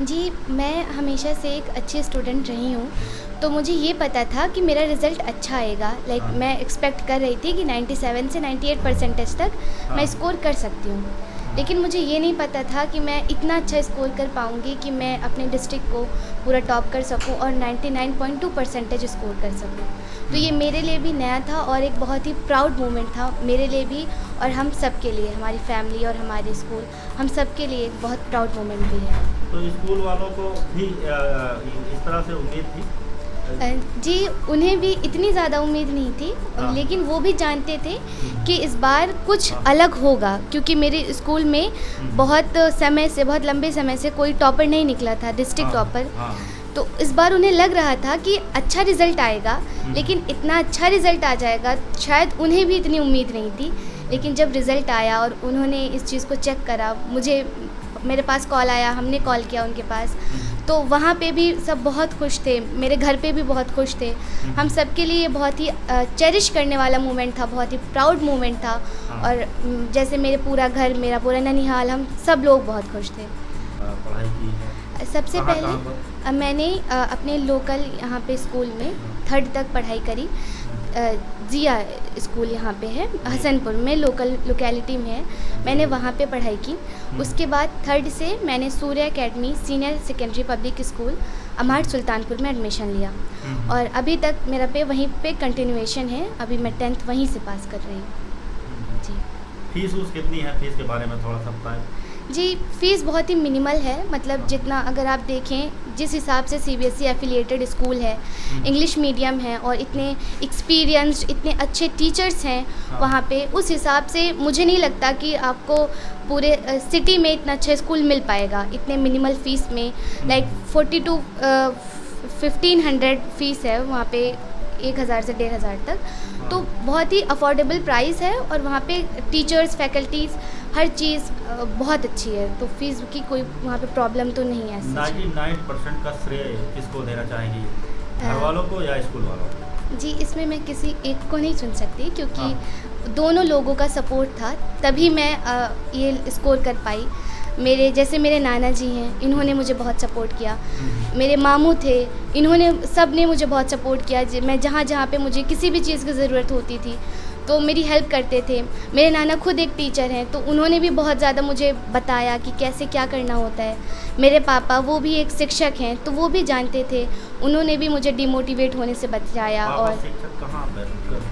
जी, मैं हमेशा से एक अच्छी स्टूडेंट रही हूँ, तो मुझे ये पता था कि मेरा रिज़ल्ट अच्छा आएगा। हाँ, मैं एक्सपेक्ट कर रही थी कि 97 से 98 परसेंटेज तक मैं हाँ, स्कोर कर सकती हूँ। हाँ, लेकिन मुझे ये नहीं पता था कि मैं इतना अच्छा स्कोर कर पाऊँगी कि मैं अपने डिस्ट्रिक्ट को पूरा टॉप कर सकूँ और 99.2 परसेंटेज स्कोर कर सकूँ। तो हुँ। ये मेरे लिए भी नया था और एक बहुत ही प्राउड मोमेंट था मेरे लिए भी और हम सब के लिए, हमारी फैमिली और हमारे स्कूल, हम सब के लिए एक बहुत प्राउड मोमेंट भी है। तो स्कूल वालों को भी इस तरह से उम्मीद थी? अ, जी, उन्हें भी इतनी ज़्यादा उम्मीद नहीं थी, हाँ, लेकिन वो भी जानते थे हुँ, कि इस बार कुछ हाँ, अलग होगा क्योंकि मेरे स्कूल में हुँ, बहुत लंबे समय से कोई टॉपर नहीं निकला था, डिस्ट्रिक्ट हाँ, टॉपर। हाँ, तो इस बार उन्हें लग रहा था कि अच्छा रिज़ल्ट आएगा, हुँ, लेकिन इतना अच्छा रिज़ल्ट आ जाएगा, शायद उन्हें भी इतनी उम्मीद नहीं थी। लेकिन जब रिज़ल्ट आया और उन्होंने इस चीज़ को चेक करा, मेरे पास कॉल आया, हमने कॉल किया उनके पास, हुँ, तो वहाँ पे भी सब बहुत खुश थे, मेरे घर पे भी बहुत खुश थे। हुँ, हम सब के लिए ये बहुत ही चेरिश करने वाला मोमेंट था, बहुत ही प्राउड मोमेंट था हाँ। और जैसे मेरे पूरा घर, मेरा पूरा ननिहाल, हम सब लोग बहुत खुश थे। पढ़ाई की है। सबसे कहाँ-कहाँ पहले पर? मैंने अपने लोकल यहाँ पे स्कूल में हाँ, 3rd तक पढ़ाई करी। अ, जिया स्कूल यहाँ पे है, जी, हसनपुर में लोकल लोकेलिटी में है, मैंने जी, वहाँ पे पढ़ाई की। हुँ, उसके बाद 3rd से मैंने Surya academy senior secondary public school Amat Sultanpur में एडमिशन लिया हुँ, हुँ, और अभी तक मेरा वहीं पे कंटिन्यूएशन है, अभी मैं 10th वहीं से पास कर रही हूँ। जी। फीस-ऊस कितनी है? फीस के बारे में थोड़ा-सा बताएँ? जी, फ़ीस बहुत ही मिनिमल है, मतलब हाँ, जितना अगर आप देखें जिस हिसाब से सीबीएसई एफ़िलिएटेड स्कूल है, हुँ, इंग्लिश मीडियम है और इतने एक्सपीरियंस्ड, इतने अच्छे टीचर्स हैं हाँ, वहाँ पे, उस हिसाब से मुझे नहीं लगता कि आपको पूरे सिटी में इतना अच्छा स्कूल मिल पाएगा, इतने मिनिमल फ़ीस में। हुँ, लाइक 40 टू 1500 फ़ीस है वहाँ पे, 1000 से 1500 तक। हाँ। तो बहुत ही अफोर्डेबल प्राइस है और वहाँ पे टीचर्स, फैकल्टीज़, हर चीज़ बहुत अच्छी है, तो फ़ीस की कोई वहाँ पे प्रॉब्लम तो नहीं है एज़ सच। 99% का श्रेय किसको देना चाहेंगी? घर अ, वालों को या स्कूल वालों को? जी, इसमें मैं किसी एक को नहीं चुन सकती हाँ, क्योंकि दोनों लोगों का सपोर्ट था, तभी मैं ये स्कोर कर पाई। मेरे नाना जी हैं, इन्होंने मुझे बहुत सपोर्ट किया। हुँ, मेरे मामू थे, इन्होंने सब ने मुझे बहुत सपोर्ट किया। मैं जहाँ-जहाँ पे मुझे किसी भी चीज़ की ज़रूरत होती थी, तो मेरी हेल्प करते थे। मेरे नाना खुद एक टीचर हैं, तो उन्होंने भी बहुत ज़्यादा मुझे बताया कि कैसे क्या करना होता है। मेरे पापा वो भी एक शिक्षक हैं, तो वो भी जानते थे। उन्होंने भी मुझे डिमोटिवेट होने से बचाया पापा और शिक्षक कहाँ पर?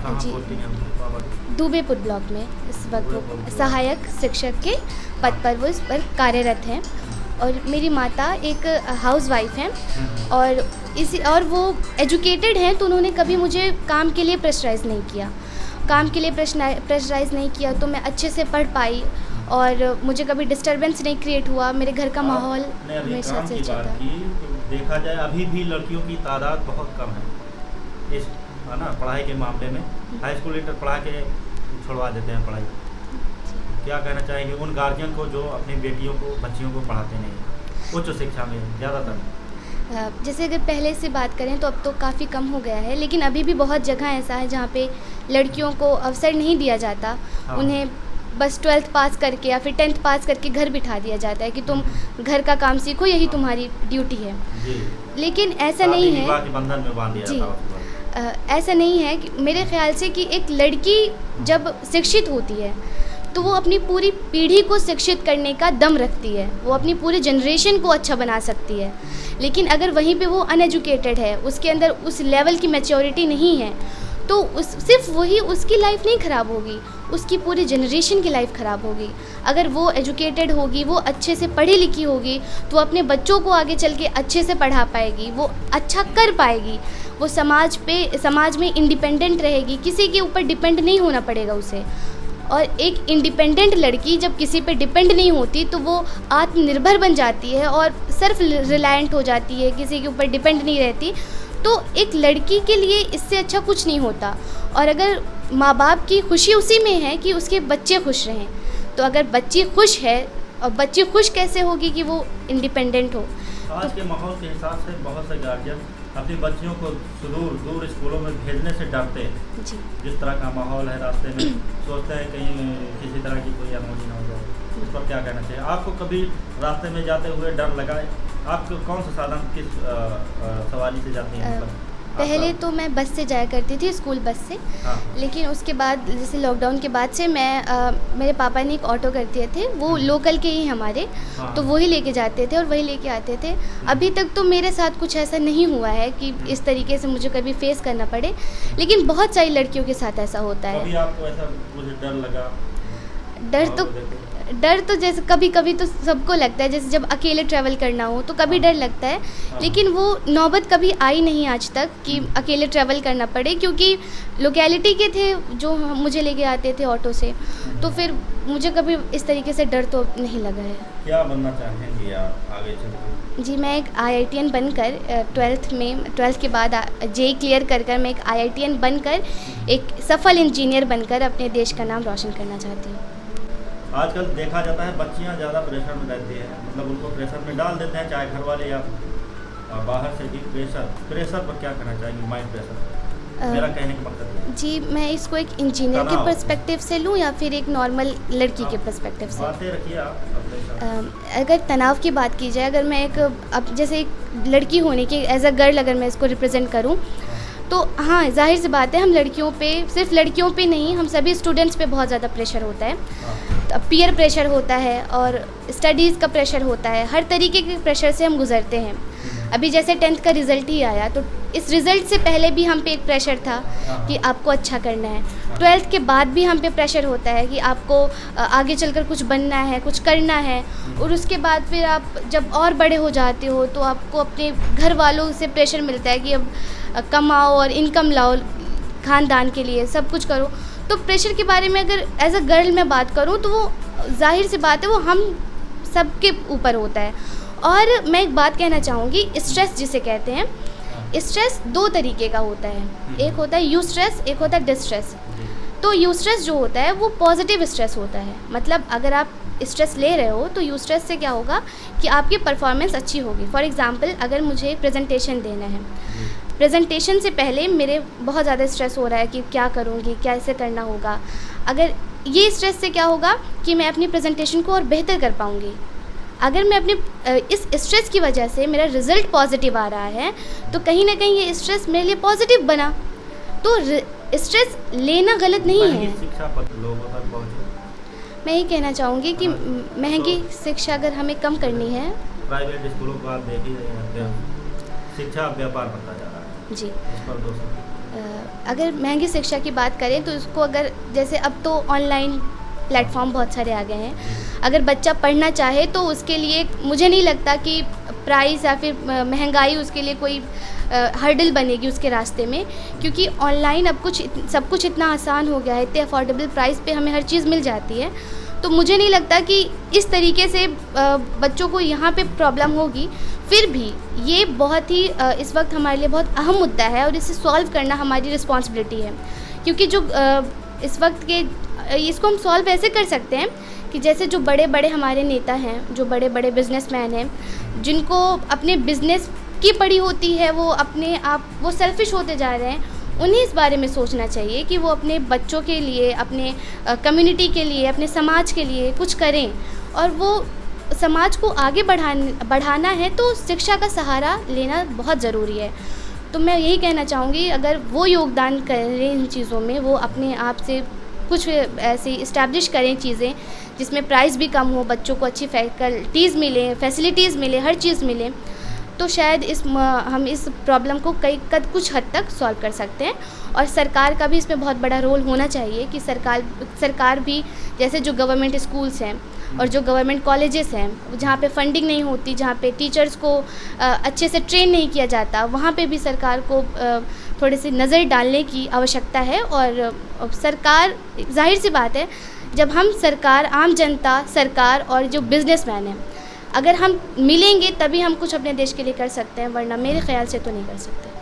कहाँ जी, पोस्टिंग है उनकी पापा की? दुबेपुर ब्लॉक में इस वक़्त पूरे वो ब्लॉक सहायक शिक्षक के हाँ, पद पर वो इस पर कार्यरत हैं। और मेरी माता एक हाउसवाइफ़ हैं हुँ, और वो एजुकेटेड हैं, तो उन्होंने कभी मुझे काम के लिए प्रेशराइज़ नहीं किया। काम के लिए प्रेशराइज़ नहीं किया, तो मैं अच्छे से पढ़ पाई और मुझे कभी डिस्टर्बेंस नहीं क्रिएट हुआ, मेरे घर का माहौल आपने अभी हमेशा काम से की अच्छा बात था। की, तो देखा जाए अभी भी लड़कियों की तादाद बहुत कम है। है ना? पढ़ाई के मामले में। हाई स्कूल इंटर पढ़ा के छुड़वा देते हैं पढ़ाई। क्या कहना चाहेंगे उन गार्जियन को जो अपनी बेटियों को, बच्चियों को पढ़ाते नहीं हैं? उच्च शिक्षा में ज़्यादातर। जैसे अगर पहले से बात करें तो अब तो काफ़ी कम हो गया है, लेकिन अभी भी बहुत जगह ऐसा है जहाँ पे लड़कियों को अवसर नहीं दिया जाता। हाँ। उन्हें बस 12th पास करके या फिर 10th पास करके घर बिठा दिया जाता है कि तुम हुँ, घर का काम सीखो, यही हाँ, तुम्हारी ड्यूटी है। जी। लेकिन ऐसा नहीं है। शादी-विवाह के बंधन में बाँध दिया जी। जाता है उसके बाद। ऐसा नहीं है कि मेरे ख़्याल से कि एक लड़की जब शिक्षित होती है, तो वो अपनी पूरी पीढ़ी को शिक्षित करने का दम रखती है। वो अपनी पूरी जनरेशन को अच्छा बना सकती है। लेकिन अगर वहीं पे वो अनएजुकेटेड है, उसके अंदर उस लेवल की मैच्योरिटी नहीं है, तो सिर्फ़ वही उसकी लाइफ़ नहीं ख़राब होगी, उसकी पूरी जनरेशन की लाइफ़ ख़राब होगी। अगर वो एजुकेटेड होगी, वो अच्छे से पढ़ी लिखी होगी, तो अपने बच्चों को आगे चल के अच्छे से पढ़ा पाएगी, वो अच्छा कर पाएगी। वो समाज में इंडिपेंडेंट रहेगी, किसी के ऊपर डिपेंड नहीं होना पड़ेगा उसे। और एक इंडिपेंडेंट लड़की जब किसी पे डिपेंड नहीं होती, तो वो आत्मनिर्भर बन जाती है और सेल्फ रिलायंट हो जाती है, किसी के ऊपर डिपेंड नहीं रहती। तो एक लड़की के लिए इससे अच्छा कुछ नहीं होता। और अगर माँ बाप की खुशी उसी में है कि उसके बच्चे खुश रहें, तो अगर बच्ची खुश है, और बच्ची खुश कैसे होगी कि वो इंडिपेंडेंट हो। तो आज के माहौल के हिसाब से बहुत से गार्जियन अपनी बच्चियों को सुदूर दूर स्कूलों में भेजने से डरते हैं। जी, जिस तरह का माहौल है रास्ते में, सोचते हैं कहीं किसी तरह की कोई अनहोनी ना हो जाए। इस पर क्या कहना चाहिए? आपको कभी रास्ते में जाते हुए डर लगा है? आप कौन सा साधन किस सवारी से जाती हैं? पहले तो मैं बस से जाया करती थी, स्कूल बस से। हाँ। लेकिन उसके बाद जैसे लॉकडाउन के बाद से मैं मेरे पापा ने एक ऑटो कर दिए थे, वो लोकल के ही हमारे। हाँ। तो वही लेके जाते थे और वही लेके आते थे। अभी तक तो मेरे साथ कुछ ऐसा नहीं हुआ है कि इस तरीके से मुझे कभी फेस करना पड़े, लेकिन बहुत सारी लड़कियों के साथ ऐसा होता है। कभी आपको ऐसा मुझे डर लगा? डर तो जैसे कभी कभी तो सबको लगता है, जैसे जब अकेले ट्रैवल करना हो तो कभी डर लगता है। लेकिन वो नौबत कभी आई नहीं आज तक कि अकेले ट्रैवल करना पड़े, क्योंकि लोकेलिटी के थे जो मुझे लेके आते थे ऑटो से, तो फिर मुझे कभी इस तरीके से डर तो नहीं लगा है। क्या बनना चाहेंगे आप आगे चलकर? जी, मैं एक IITian बनकर 12th के बाद JEE क्लियर कर मैं एक IITian बनकर एक सफल इंजीनियर बनकर अपने देश का नाम रोशन करना चाहती हूँ। आजकल देखा जाता है बच्चियां ज़्यादा प्रेशर में रहती हैं, मतलब उनको प्रेशर में डाल देते हैं, चाहे घर वाले या बाहर से भी। प्रेशर पर क्या कहना चाहेंगे? माइंड प्रेशर, मेरा कहने का मतलब है। जी, मैं इसको एक इंजीनियर के पर्सपेक्टिव से लूँ या फिर एक नॉर्मल लड़की के पर्सपेक्टिव से? बातें रखिए आप अपने साथ। अगर तनाव की बात की जाए, अगर मैं अब जैसे एक लड़की होने की एज अ गर्ल अगर मैं इसको रिप्रेजेंट करूँ, तो हाँ, जाहिर सी बात है, हम लड़कियों पे, सिर्फ लड़कियों पे नहीं, हम सभी स्टूडेंट्स पे बहुत ज़्यादा प्रेशर होता है। पीयर प्रेशर होता है और स्टडीज़ का प्रेशर होता है, हर तरीके के प्रेशर से हम गुजरते हैं। अभी जैसे 10th का रिज़ल्ट ही आया, तो इस रिज़ल्ट से पहले भी हम पे एक प्रेशर था कि आपको अच्छा करना है। 12th के बाद भी हम पे प्रेशर होता है कि आपको आगे चलकर कुछ बनना है, कुछ करना है। और उसके बाद फिर आप जब और बड़े हो जाते हो तो आपको अपने घर वालों से प्रेशर मिलता है कि अब कमाओ और इनकम लाओ, ख़ानदान के लिए सब कुछ करो। तो प्रेशर के बारे में अगर एज अ गर्ल मैं बात करूँ तो वो जाहिर सी बात है, वो हम सबके ऊपर होता है। और मैं एक बात कहना चाहूँगी, स्ट्रेस जिसे कहते हैं, स्ट्रेस 2 तरीके का होता है। एक होता है यू स्ट्रेस, एक होता है डिस्ट्रेस। तो यू स्ट्रेस जो होता है वो पॉजिटिव स्ट्रेस होता है, मतलब अगर आप स्ट्रेस ले रहे हो तो यू स्ट्रेस से क्या होगा कि आपकी परफॉर्मेंस अच्छी होगी। फॉर एग्ज़ाम्पल, अगर मुझे प्रेजेंटेशन देना है, प्रेजेंटेशन से पहले मेरे बहुत ज़्यादा स्ट्रेस हो रहा है कि क्या करूँगी, कैसे करना होगा। अगर ये स्ट्रेस से क्या होगा कि मैं अपनी प्रेजेंटेशन को और बेहतर कर पाऊँगी। अगर मैं अपने इस स्ट्रेस की वजह से मेरा रिज़ल्ट पॉजिटिव आ रहा है, तो कहीं ना कहीं ये स्ट्रेस मेरे लिए पॉजिटिव बना। तो स्ट्रेस लेना गलत नहीं है। शिक्षा पर लोगों तक पहुँचे। मैं ये कहना चाहूँगी कि महंगी शिक्षा अगर हमें कम करनी है, प्राइवेट स्कूलों को आप देखिए, शिक्षा व्यापार बनता जा रहा है जी। इस पर दोस्तों, अगर महंगी शिक्षा की बात करें तो इसको अगर जैसे अब तो ऑनलाइन प्लेटफॉर्म बहुत सारे आ गए हैं, अगर बच्चा पढ़ना चाहे तो उसके लिए मुझे नहीं लगता कि प्राइस या फिर महंगाई उसके लिए कोई हर्डल बनेगी उसके रास्ते में, क्योंकि ऑनलाइन अब सब कुछ इतना आसान हो गया है, इतने अफोर्डेबल प्राइस पे हमें हर चीज़ मिल जाती है। तो मुझे नहीं लगता कि इस तरीके से बच्चों को यहाँ पे प्रॉब्लम होगी। फिर भी ये बहुत ही इस वक्त हमारे लिए बहुत अहम मुद्दा है और इसे सॉल्व करना हमारी रिस्पॉन्सिबिलिटी है, क्योंकि जो इस वक्त के इसको हम सॉल्व ऐसे कर सकते हैं कि जैसे जो बड़े बड़े हमारे नेता हैं, जो बड़े बड़े बिजनेसमैन हैं, जिनको अपने बिजनेस की पड़ी होती है, वो अपने आप वो सेल्फिश होते जा रहे हैं, उन्हें इस बारे में सोचना चाहिए कि वो अपने बच्चों के लिए, अपने कम्युनिटी के लिए, अपने समाज के लिए कुछ करें। और वो समाज को आगे बढ़ाना है तो शिक्षा का सहारा लेना बहुत ज़रूरी है। तो मैं यही कहना चाहूँगी, अगर वो योगदान करें इन चीज़ों में, वो अपने आप से कुछ ऐसी इस्टेब्लिश करें चीज़ें जिसमें प्राइस भी कम हो, बच्चों को अच्छी फैकल्टीज़ मिलें, फैसिलिटीज़ मिले, हर चीज़ मिले, तो शायद हम इस प्रॉब्लम को कुछ हद तक सॉल्व कर सकते हैं। और सरकार का भी इसमें बहुत बड़ा रोल होना चाहिए कि सरकार भी, जैसे जो गवर्नमेंट स्कूल्स हैं और जो गवर्नमेंट कॉलेजेस हैं, जहाँ पे फंडिंग नहीं होती, जहाँ पे टीचर्स को अच्छे से ट्रेन नहीं किया जाता, वहाँ पे भी सरकार को थोड़ी सी नज़र डालने की आवश्यकता है। और सरकार, जाहिर सी बात है, जब हम सरकार, आम जनता, सरकार और जो बिजनेसमैन हैं, अगर हम मिलेंगे तभी हम कुछ अपने देश के लिए कर सकते हैं, वरना मेरे ख्याल से तो नहीं कर सकते।